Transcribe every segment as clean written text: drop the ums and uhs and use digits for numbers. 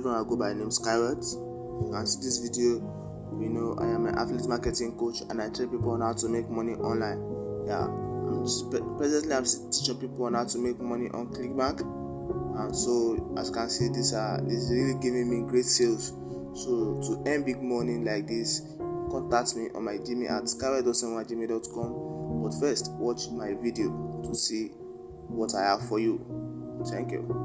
everyone, I go by the name Skyrot. You can see this video. I am an affiliate marketing coach and I train people on how to make money online. Presently I'm teaching people on how to make money on Clickbank, and so as you can see, this is really giving me great sales. So to earn big money like this, contact me on my Gmail at skyrot@gmail.com. But first, watch my video to see what I have for you. Thank you.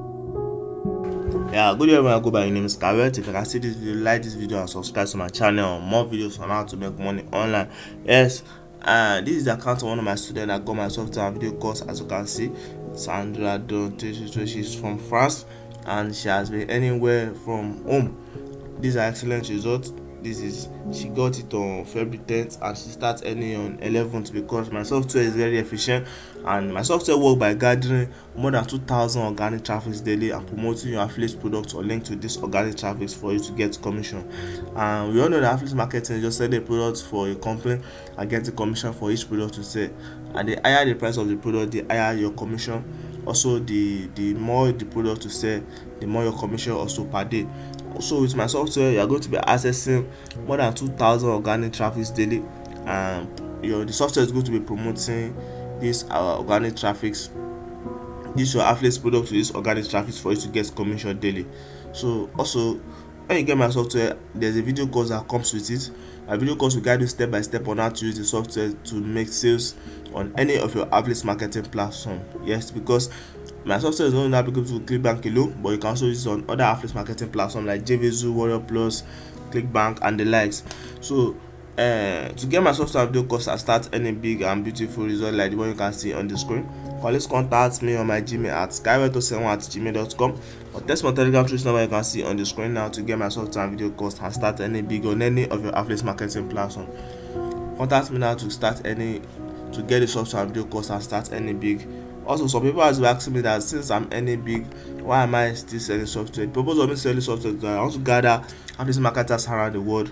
Good day everyone, I go by the name Skyrot. If you can see this video, like this video and subscribe to my channel. More videos on how to make money online. This is the account of one of my students that got my software and video course. As you can see, Sandra Donte, she's from France and she has been anywhere from home. These are excellent results. She got it on February 10th and she starts earning on 11th because my software is very efficient, and my software works by gathering more than 2,000 organic traffic daily and promoting your affiliate products or link to this organic traffic for you to get commission. And we all know that affiliate marketing is just selling a product for a company and getting commission for each product to sell. And the higher the price of the product, the higher your commission. Also, the more the product to sell, the more your commission also per day. So with my software, you are going to be accessing more than 2,000 organic traffic daily, and the software is going to be promoting this organic traffic, this your affiliate product to this organic traffic for you to get commission daily. So also, when you get my software, there's a video course that comes with it. My video course will guide you step by step on how to use the software to make sales on any of your affiliate marketing platform. Yes, because my software is not only applicable to Clickbank alone, but you can also use it on other affiliate marketing platforms like JVZoo, Warrior Plus, Clickbank, and the likes. So to get my software video course and start any big and beautiful result like the one you can see on the screen, please contact me on my Gmail at skyrot07@gmail.com or text my Telegram through this number you can see on the screen now to get my software video course and start any big on any of your affiliate marketing platform. Contact me now to get the software video course and start any big. Also, some people have been asking me that since I'm earning big, why am I still selling software? The purpose of me selling software is that I want to gather affiliate marketers around the world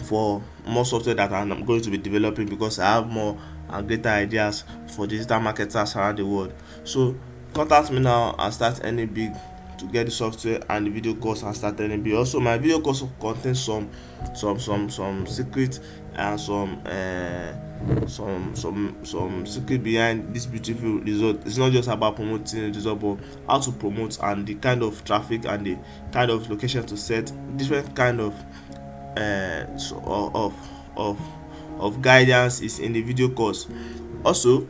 for more software that I'm going to be developing, because I have more and greater ideas for digital marketers around the world. So contact me now and start any big to get the software and the video course and start any big. Also, my video course will contain some secret and some secret behind this beautiful result. It's not just about promoting the result, but how to promote and the kind of traffic and the kind of location to set, different kind of guidance is in the video course. Also,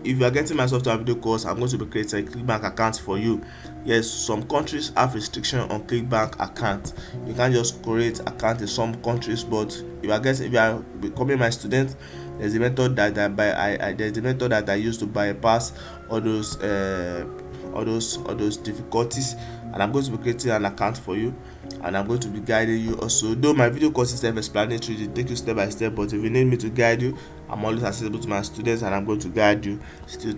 if you are getting my software video course, I'm going to be creating a Clickbank account for you. Yes, some countries have restriction on Clickbank account. You can't just create account in some countries, but if you are becoming my student, there's a method that I use to bypass all those difficulties, and I'm going to be creating an account for you, and I'm going to be guiding you also. Though my video course is self-explanatory, it take you step by step, but if you need me to guide you, I'm always accessible to my students, and I'm going to guide you till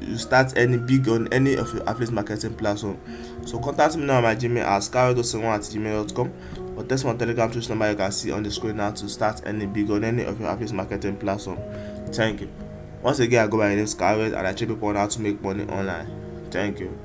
you start any big on any of your affiliate marketing platform. So contact me now on my Gmail at skyrot07@gmail.com or text my Telegram through this number you can see on the screen now to start any big on any of your affiliate marketing platform. Thank you. Once again, I go by the name Skyrot and I train people on how to make money online. Thank you.